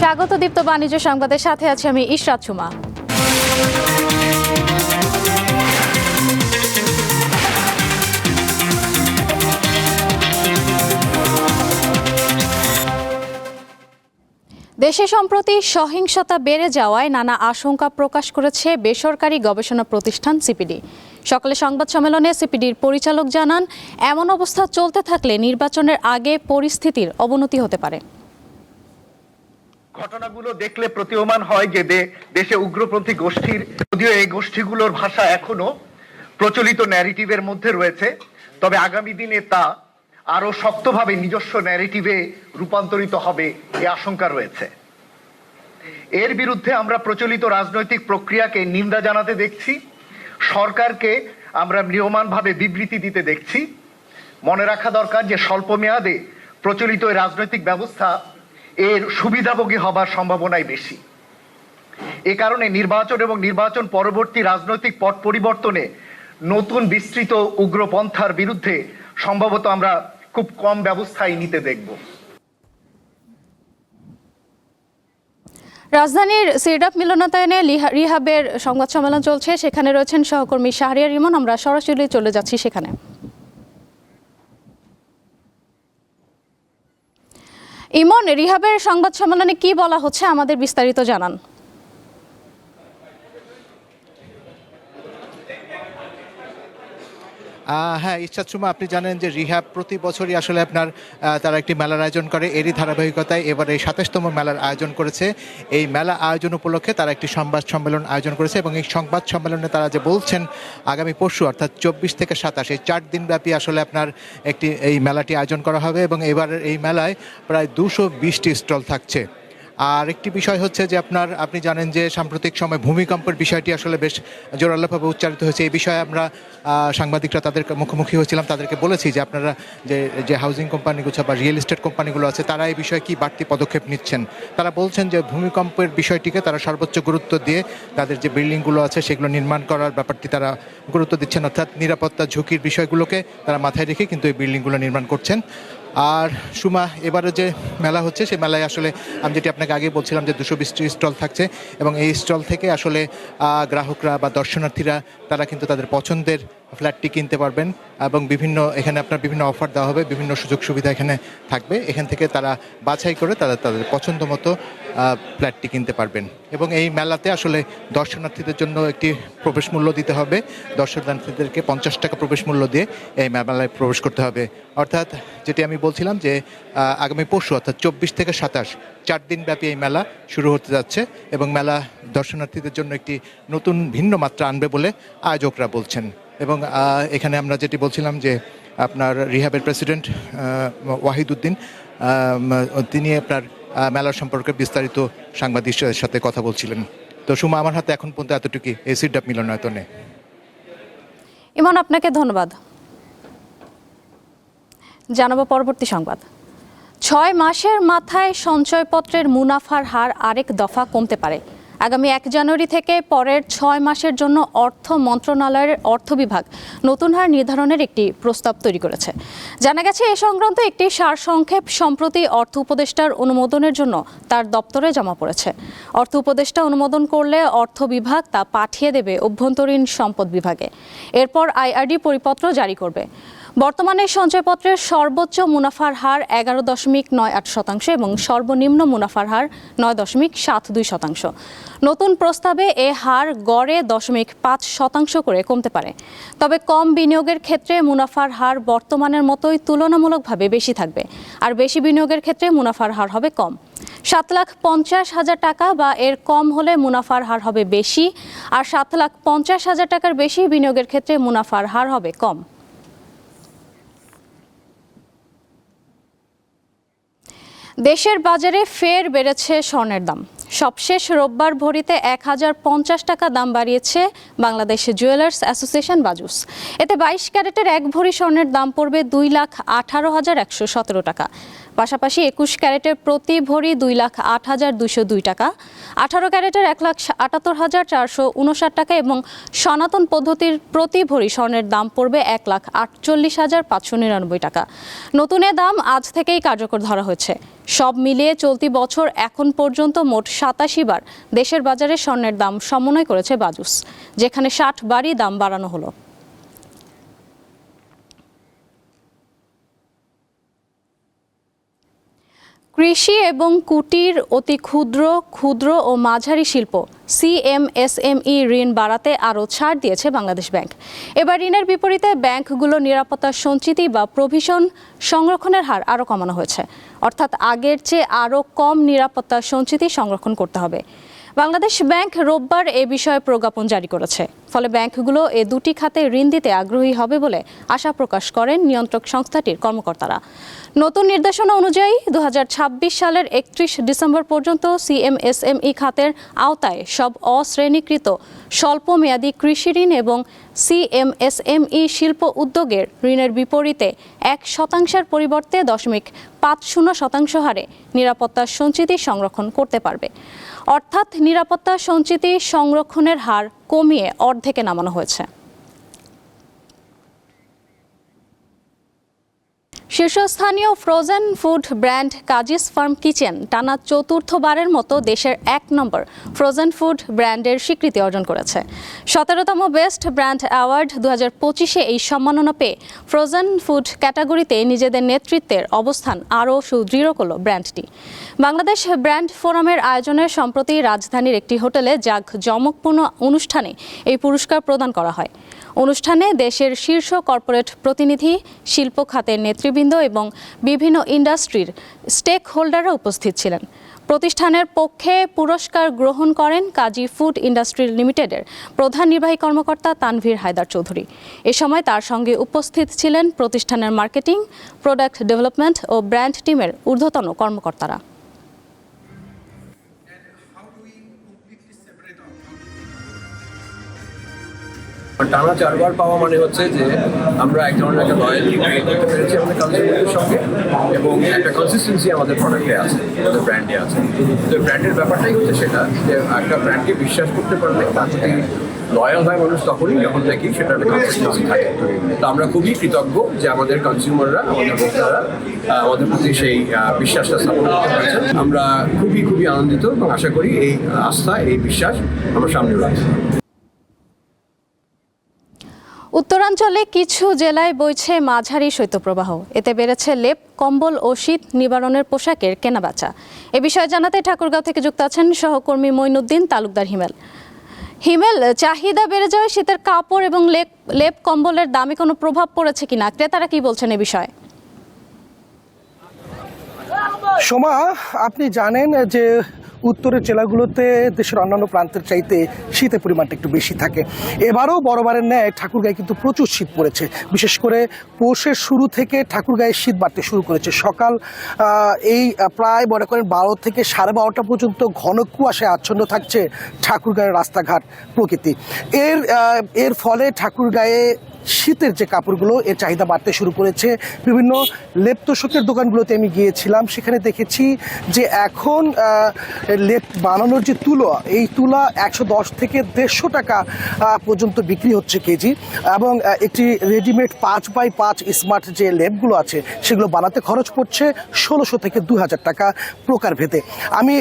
স্বাগত দীপ্ত বাণিজ্য সংবাদের সাথে আছি আমি ইশরাত সুমা। দেশে সম্প্রতি সহিংসতা বেড়ে যাওয়ায় নানা আশঙ্কা প্রকাশ করেছে বেসরকারি গবেষণা প্রতিষ্ঠান সিপিডি। সকালে সংবাদ সম্মেলনে সিপিডির পরিচালক জানান, এমন অবস্থা চলতে থাকলে নির্বাচনের আগে পরিস্থিতির অবনতি হতে পারে। ঘটনাগুলো দেখলে প্রতীয়মান হয় যে দেশে উগ্রপন্থী গোষ্ঠীর, যদিও এই গোষ্ঠীগুলোর ভাষা এখনো প্রচলিত ন্যারেটিভের মধ্যে রয়েছে, তবে আগামী দিনে তা আরো শক্তভাবে নিজস্ব ন্যারেটিভে রূপান্তরিত হবে এই আশঙ্কা রয়েছে। এর বিরুদ্ধে আমরা প্রচলিত রাজনৈতিক প্রক্রিয়াকে নিন্দা জানাতে দেখছি, সরকারকে আমরা ম্রিয়মাণভাবে বিবৃতি দিতে দেখছি। মনে রাখা দরকার যে স্বল্প মেয়াদে প্রচলিত রাজনৈতিক ব্যবস্থা এর সুবিধাভোগী হবার সম্ভাবনাই বেশি। এ কারণে নির্বাচন এবং নির্বাচন পরবর্তী রাজনৈতিক পট পরিবর্তনে নতুন বিস্তৃত উগ্রপন্থার বিরুদ্ধে সম্ভবত আমরা খুব কম ব্যবস্থাই নিতে দেখব। রাজধানীর সিরডাপ মিলনায়তনে রিহাবের সংবাদ সম্মেলন চলছে, সেখানে রয়েছেন সহকর্মী শাহরিয়ার ইমন। আমরা সরাসরি চলে যাচ্ছি সেখানে। ইমন, রিহাবের সংবাদ সম্মেলনে কি বলা হচ্ছে আমাদের বিস্তারিত জানান। হ্যাঁ ইশরাত সুমা, আপনি জানেন যে রিহাব প্রতি বছরই আসলে আপনার তারা একটি মেলার আয়োজন করে। এরই ধারাবাহিকতায় এবারে ২৭তম মেলার আয়োজন করেছে। এই মেলা আয়োজন উপলক্ষে তারা একটি সংবাদ সম্মেলন আয়োজন করেছে এবং এই সংবাদ সম্মেলনে তারা যে বলছেন আগামী পরশু অর্থাৎ ২৪ থেকে ২৭ এই ৪ দিনব্যাপী আসলে আপনার এই মেলাটি আয়োজন করা হবে এবং এবারের এই মেলায় প্রায় ২২০টি স্টল থাকছে। আর একটি বিষয় হচ্ছে যে আপনি জানেন যে সাম্প্রতিক সময় ভূমিকম্পের বিষয়টি আসলে বেশ জোরালোভাবে উচ্চারিত হয়েছে। এই বিষয়ে আমরা সাংবাদিকরা তাদের মুখোমুখি হয়েছিলাম, তাদেরকে বলেছি যে আপনারা যে হাউজিং কোম্পানিগুলো বা রিয়েল এস্টেট কোম্পানিগুলো আছে তারা এই বিষয়ে কি বাড়তি পদক্ষেপ নিচ্ছেন। তারা বলছেন যে ভূমিকম্পের বিষয়টিকে তারা সর্বোচ্চ গুরুত্ব দিয়ে তাদের যে বিল্ডিংগুলো আছে সেগুলো নির্মাণ করার ব্যাপারটি তারা গুরুত্ব দিচ্ছেন, অর্থাৎ নিরাপত্তা ঝুঁকির বিষয়গুলোকে তারা মাথায় রেখে কিন্তু এই বিল্ডিংগুলো নির্মাণ করছেন। আর সুমা, এবারে যে মেলা হচ্ছে সেই মেলায় আসলে আমি যেটি আপনাকে আগে বলছিলাম যে ২২০টি স্টল থাকছে এবং এই স্টল থেকে আসলে গ্রাহকরা বা দর্শনার্থীরা তারা কিন্তু তাদের পছন্দের ফ্ল্যাটটি কিনতে পারবেন এবং এখানে আপনার বিভিন্ন অফার দেওয়া হবে, বিভিন্ন সুযোগ সুবিধা এখানে থাকবে। এখান থেকে তারা বাছাই করে তাদের পছন্দ মতো ফ্ল্যাটটি কিনতে পারবেন এবং এই মেলাতে আসলে দর্শনার্থীদের জন্য একটি প্রবেশ মূল্য দিতে হবে। দর্শনার্থীদেরকে ৫০ টাকা প্রবেশ মূল্য দিয়ে এই মেলায় প্রবেশ করতে হবে। অর্থাৎ যেটি আমি বলছিলাম যে আগামী পরশু অর্থাৎ ২৪ থেকে ২৭ ৪ দিনব্যাপী এই মেলা শুরু হতে যাচ্ছে এবং মেলা দর্শনার্থীদের জন্য একটি নতুন ভিন্ন মাত্রা আনবে বলে আয়োজকরা বলছেন। এবং এখানে আমরা যেটি বলছিলাম যে আপনার রিহাবের প্রেসিডেন্ট ওয়াহিদ উদ্দিন তিনি আপনার মেলার সম্পর্কে বিস্তারিত সাংবাদিকদের সাথে কথা বলছিলেন। তো সুমা, আমার হাতে এখন পর্যন্ত এতটুকুই এই সিরডাপ মিলনায়তনে। ইমন, আপনাকে ধন্যবাদ। জানাবো পরবর্তী সংবাদ। ৬ মাসের মাথায় সঞ্চয়পত্রের মুনাফার হার আরেক দফা কমতে পারে। আগামী ১ জানুয়ারি থেকে পরের ৬ মাসের জন্য অর্থ মন্ত্রণালয়ের অর্থ বিভাগ নতুন হার নির্ধারণের একটি প্রস্তাব তৈরি করেছে। জানা গেছে এ সংক্রান্ত একটি সারসংক্ষেপ সম্প্রতি অর্থ উপদেষ্টার অনুমোদনের জন্য তার দপ্তরে জমা পড়েছে। অর্থ উপদেষ্টা অনুমোদন করলে অর্থ বিভাগ তা পাঠিয়ে দেবে অভ্যন্তরীণ সম্পদ বিভাগে। এরপর আইআরডি পরিপত্র জারি করবে। বর্তমানে সঞ্চয়পত্রের সর্বোচ্চ মুনাফার হার ১১.৯৮% এবং সর্বনিম্ন মুনাফার হার ৯.৭২%। নতুন প্রস্তাবে এ হার গড়ে 0.৫% করে কমতে পারে। তবে কম বিনিয়োগের ক্ষেত্রে মুনাফার হার বর্তমানের মতোই তুলনামূলকভাবে বেশি থাকবে, আর বেশি বিনিয়োগের ক্ষেত্রে মুনাফার হার হবে কম। ৭,৫০,০০০ টাকা বা এর কম হলে মুনাফার হার হবে বেশি, আর ৭,৫০,০০০ টাকার বেশি বিনিয়োগের ক্ষেত্রে মুনাফার হার হবে কম। দেশের বাজারে ফের বেড়েছে স্বর্ণের দাম। সবশেষ রোববার ভরিতে ১,০৫০ টাকা দাম বাড়িয়েছে বাংলাদেশ জুয়েলার্স অ্যাসোসিয়েশন বাজুস। এতে ২২ ক্যারেটের ১ ভরি স্বর্ণের দাম পড়বে ২,১৮,১১৭ টাকা। পাশাপাশি ২১ ক্যারেটের প্রতি ভরি ২,০৮,২০২ টাকা, ১৮ ক্যারেটের ১,৭৮,৪৫৯ টাকা এবং সনাতন পদ্ধতির প্রতি ভরি স্বর্ণের দাম পড়বে ১,৪৮,৫৯৯ টাকা। নতুন এ দাম আজ থেকেই কার্যকর ধরা হয়েছে। সব মিলিয়ে চলতি বছর এখন পর্যন্ত মোট 87 বার দেশের বাজারে স্বর্ণের দাম সমন্বয় করেছে বাজুস, যেখানে 60 বারই দাম বাড়ানো হলো। কৃষি এবং কুটির, অতি ক্ষুদ্র, ক্ষুদ্র ও মাঝারি শিল্প CMSME ঋণ বাড়াতে আরও ছাড় দিয়েছে বাংলাদেশ ব্যাংক। এবার ঋণের বিপরীতে ব্যাংকগুলো নিরাপত্তা সঞ্চিতি বা প্রভিশন সংরক্ষণের হার আরও কমানো হয়েছে, অর্থাৎ আগের চেয়ে আরও কম নিরাপত্তা সঞ্চিতি সংরক্ষণ করতে হবে। বাংলাদেশ ব্যাংক রোববার এ বিষয়ে প্রজ্ঞাপন জারি করেছে। ফলে ব্যাংকগুলো এ দুটি খাতে ঋণ দিতে আগ্রহী হবে বলে আশা প্রকাশ করেন নিয়ন্ত্রক সংস্থাটির কর্মকর্তারা। নতুন নির্দেশনা অনুযায়ী 2026 সালের 31 ডিসেম্বর পর্যন্ত CMSME খাতের আওতায় সব অশ্রেণীকৃত স্বল্পমেয়াদী কৃষি ঋণ এবং CMSME শিল্প উদ্যোগের ঋণের বিপরীতে 1% পরিবর্তে 0.50% হারে নিরাপত্তা সঞ্চিতি সংরক্ষণ করতে পারবে। অর্থাৎ নিরাপত্তা সঞ্চিতি সংরক্ষণের হার কমিয়ে অর্ধেকে নামানো হয়েছে। শীর্ষস্থানীয় frozen food brand Kazi's farm kitchen টানা চতুর্থবারের মতো দেশের 1 নম্বর ফ্রোজেন ফুড ব্র্যান্ডের স্বীকৃতি অর্জন করেছে। 17তম বেস্ট ব্র্যান্ড অ্যাওয়ার্ড 2025-এ এই সম্মাননা পেয়ে ফ্রোজেন ফুড ক্যাটাগরিতে নিজেদের নেতৃত্বের অবস্থান আরও সুদৃঢ় করল ব্র্যান্ডটি। বাংলাদেশ ব্র্যান্ড ফোরামের আয়োজনে সম্প্রতি রাজধানীর একটি হোটেলে জাঁকজমকপূর্ণ অনুষ্ঠানে এই পুরস্কার প্রদান করা হয়। অনুষ্ঠানে দেশের শীর্ষ কর্পোরেট প্রতিনিধি, শিল্প খাতের নেতৃবৃন্দ এবং বিভিন্ন ইন্ডাস্ট্রির স্টেক হোল্ডাররা উপস্থিত ছিলেন। প্রতিষ্ঠানের পক্ষে পুরস্কার গ্রহণ করেন কাজী ফুড ইন্ডাস্ট্রি লিমিটেডের প্রধান নির্বাহী কর্মকর্তা তানভীর হায়দার চৌধুরী। এ সময় তার সঙ্গে উপস্থিত ছিলেন প্রতিষ্ঠানের মার্কেটিং, প্রোডাক্ট ডেভেলপমেন্ট ও ব্র্যান্ড টিমের ঊর্ধ্বতন কর্মকর্তারা। টানা 4 বার পাওয়া মানে হচ্ছে যে আমরা এক ধরনের একটা লয়ালটি ক্রিয়েট করতে পেরেছি আমাদের কনজিউমারদের সঙ্গে, এবং একটা কনসিস্টেন্সি আমাদের প্রোডাক্টে আছে, আমাদের ব্র্যান্ডে আছে। তো ব্র্যান্ডের ব্যাপারটাই হচ্ছে সেটা যে একটা ব্র্যান্ডকে বিশ্বাস করতে পারলে তার যদি লয়াল হয় মানুষ তখনই, যখন দেখি সেটা একটা কনসিস্টেন্সি থাকে। তো আমরা খুবই কৃতজ্ঞ যে আমাদের কনজিউমাররা, আমাদের ভোক্তারা আমাদের প্রতি সেই বিশ্বাসটা স্থাপন করতে পারছেন। আমরা খুবই আনন্দিত এবং আশা করি এই আস্থা, এই বিশ্বাস আমরা সামনে রাখছি। উত্তরাঞ্চলে কিছু জেলায় বইছে মাঝারি শৈত্যপ্রবাহ। এতে বেড়েছে লেপ, কম্বল ও শীত নিবারণের পোশাকের কেনাবেচা। এ বিষয়ে জানাতে ঠাকুরগাঁও থেকে যুক্ত আছেন সহকর্মী মঈনুদ্দিন তালুকদার হিমেল। চাহিদা বেড়ে যাওয়ায় শীতের কাপড় এবং লেপ কম্বলের দামে কোনো প্রভাব পড়েছে কিনা, ক্রেতারা কি বলছেন এ বিষয়ে? সোমা, আপনি জানেন যে উত্তরের জেলাগুলোতে দেশের অন্যান্য প্রান্তের চাইতে শীতের পরিমাণটা একটু বেশি থাকে। এবারও বড়বারের ন্যায় ঠাকুরগাঁয়ে কিন্তু প্রচুর শীত পড়েছে। বিশেষ করে পৌষের শুরু থেকে ঠাকুরগাঁয়ে শীত বাড়তে শুরু করেছে। সকাল এই প্রায় মনে করেন 12 থেকে 12:30 পর্যন্ত ঘন কুয়াশায় আচ্ছন্ন থাকছে ঠাকুরগাঁয়ের রাস্তাঘাট, প্রকৃতি। এর ফলে ঠাকুরগাঁয়ে শীতের যে কাপড়গুলো, এর চাহিদা বাড়তে শুরু করেছে। বিভিন্ন লেপ তোশকের দোকানগুলোতে আমি গিয়েছিলাম, সেখানে দেখেছি যে এখন লেপ বানানোর যে তুলো, এই তুলা 110 থেকে 150 টাকা পর্যন্ত বিক্রি হচ্ছে কেজি, এবং একটি রেডিমেড 5x5 স্মার্ট যে লেপগুলো আছে সেগুলো বানাতে খরচ পড়ছে 1600 থেকে 2000 টাকা প্রকারভেদে। আমি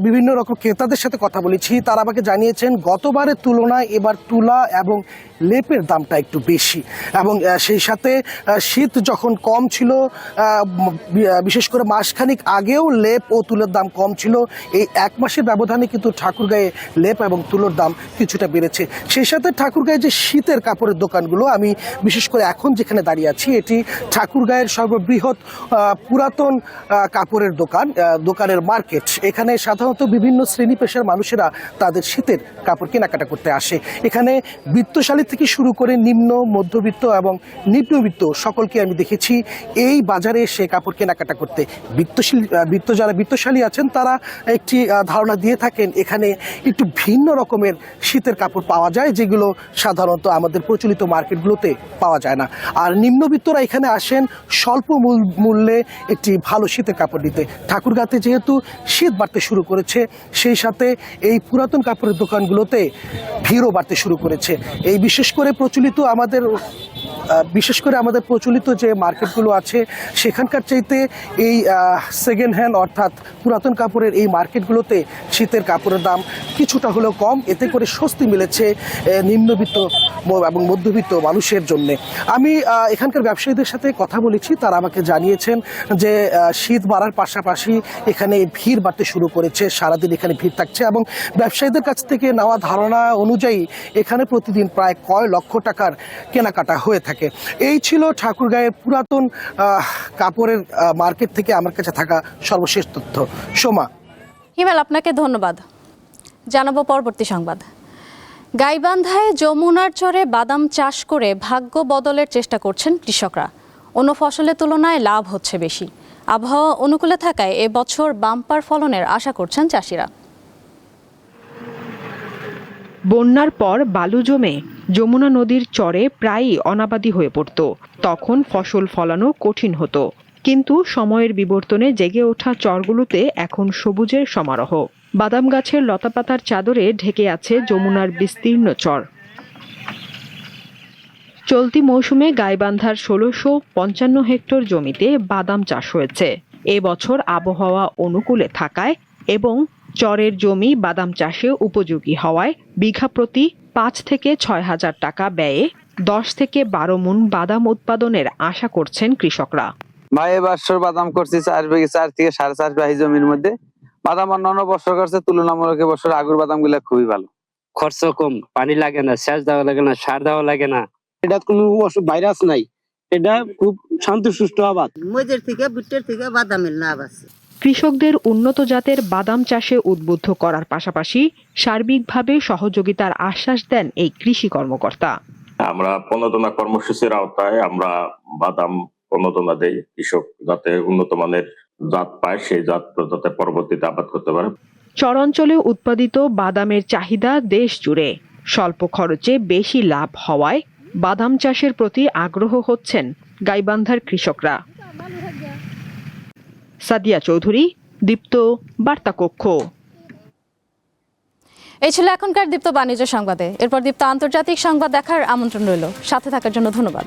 বিভিন্ন রকম ক্রেতাদের সাথে কথা বলেছি, তারা আমাকে জানিয়েছেন গতবারের তুলনায় এবার তুলা এবং লেপের দামটা একটু বেশি, এবং সেই সাথে শীত যখন কম ছিল, বিশেষ করে মাসখানিক আগেও লেপ ও তুলোর দাম কম ছিল। এই 1 মাসের ব্যবধানে কিন্তু ঠাকুরগাঁয়ে লেপ এবং তুলোর দাম কিছুটা বেড়েছে। সেই সাথে ঠাকুরগাঁয়ে যে শীতের কাপড়ের দোকানগুলো, আমি বিশেষ করে এখন যেখানে দাঁড়িয়ে আছি, এটি ঠাকুরগাঁয়ের সর্ববৃহৎ পুরাতন কাপড়ের দোকানের মার্কেট। এখানে সাধারণত বিভিন্ন শ্রেণী পেশার মানুষেরা তাদের শীতের কাপড় কেনাকাটা করতে আসে। এখানে বিত্তশালী থেকে শুরু করে নিম্ন, মধ্যবিত্ত এবং নিম্নবিত্ত সকলকে আমি দেখেছি এই বাজারে এসে কাপড় কেনাকাটা করতে। যারা বিত্তশালী আছেন তারা একটি ধারণা দিয়ে থাকেন এখানে একটু ভিন্ন রকমের শীতের কাপড় পাওয়া যায়, যেগুলো সাধারণত আমাদের প্রচলিত মার্কেটগুলোতে পাওয়া যায় না। আর নিম্নবিত্তরা এখানে আসেন স্বল্প মূল্যে একটি ভালো শীতের কাপড় নিতে। ঠাকুরগাঁতে যেহেতু শীত বাড়তে শুরু করেছে, সেই সাথে এই পুরাতন কাপড়ের দোকানগুলোতে ভিড়ও বাড়তে শুরু করেছে। এই বিশেষ করে প্রচলিত আমাদের আমাদের বিশেষ করে আমাদের প্রচলিত যে মার্কেটগুলো আছে সেখানকার চাইতে এই সেকেন্ড হ্যান্ড অর্থাৎ পুরাতন কাপড়ের এই মার্কেটগুলোতে শীতের কাপড়ের দাম কিছুটা হলেও কম। এতে করে স্বস্তি মিলেছে নিম্নবিত্ত এবং মধ্যবিত্ত মানুষের জন্যে। আমি এখানকার ব্যবসায়ীদের সাথে কথা বলেছি, তারা আমাকে জানিয়েছেন যে শীত বাড়ার পাশাপাশি এখানে ভিড় বাড়তে শুরু করেছে, সারাদিন এখানে ভিড় থাকছে এবং ব্যবসায়ীদের কাছ থেকে নেওয়া ধারণা অনুযায়ী এখানে প্রতিদিন প্রায় কয় লক্ষ টাকার কেনাকাটা হয়ে থাকে। এই ছিল ঠাকুরগাঁয়ের পুরাতন কাপড়ের মার্কেট থেকে আমার কাছে থাকা সর্বশেষ তথ্য। সোমা। হিমেল, আপনাকে ধন্যবাদ। জানাবো পরবর্তী সংবাদ। গাইবান্ধায় যমুনার চরে বাদাম চাষ করে ভাগ্য বদলের চেষ্টা করছেন কৃষকরা। অন্য ফসলের তুলনায় লাভ হচ্ছে বেশি। আবহাওয়া অনুকূলে থাকায় এবছর বাম্পার ফলনের আশা করছেন চাষিরা। বন্যার পর বালু জমে যমুনা নদীর চরে প্রায়ই অনাবাদি হয়ে পড়ত। তখন ফসল ফলানো কঠিন হতো, কিন্তু সময়ের বিবর্তনে জেগে ওঠা চরগুলোতে এখন সবুজের সমারোহ। বাদাম গাছের লতাপাতার চাদরে ঢেকে আছে যমুনার বিস্তীর্ণ চর। চলতি মৌসুমে গাইবান্ধার ১৬৫৫ হেক্টর জমিতে বাদাম চাষ হয়েছে। এবছর আবহাওয়া অনুকূলে থাকায় এবং চরের জমি বাদাম চাষে উপযোগী হওয়ায় বিঘা প্রতি ৫ থেকে ৬ হাজার টাকা ব্যয়ে ১০ থেকে ১২ মণ বাদাম উৎপাদনের আশা করছেন কৃষকরা। ভাই এবছর বাদাম করছি ৪ থেকে ৪.৫ বিঘা জমির মধ্যে। বাদাম অন্যান্য বছর করছে তুলনামূলক এবছর আগুর বাদাম গুলা খুবই ভালো। খরচ কম, পানি লাগে না, সেচ দেওয়া লাগে না, সার দেওয়া লাগে না। এটা কোনো ভাইরাস নাই, এটা খুব শান্তশিষ্ট আবাদ। মজুর থেকে ভুট্টার থেকে বাদামের লাভ আছে। কৃষকদের উন্নত জাতের বাদাম চাষে উদ্বুদ্ধ করার পাশাপাশি সার্বিকভাবে সহযোগিতার আশ্বাস দেন এই কৃষি কর্মকর্তা। আমরা প্রণোদনা কর্মসূচির আওতায় আমরা বাদাম প্রণোদনা দেই, কৃষক যাতে উন্নত মানের জাত পায়, সেই জাত যাতে পরবর্তীতে আবাদ করতে পারে। চরাঞ্চলে উৎপাদিত বাদামের চাহিদা দেশ জুড়ে। স্বল্প খরচে বেশি লাভ হওয়ায় বাদাম চাষের প্রতি আগ্রহ হচ্ছেন গাইবান্ধার কৃষকরা। সাদিয়া চৌধুরী, দীপ্ত বার্তা কক্ষ। এই ছিল এখনকার দীপ্ত বাণিজ্য সংবাদে। এরপর দীপ্ত আন্তর্জাতিক সংবাদ দেখার আমন্ত্রণ রইল। সাথে থাকার জন্য ধন্যবাদ।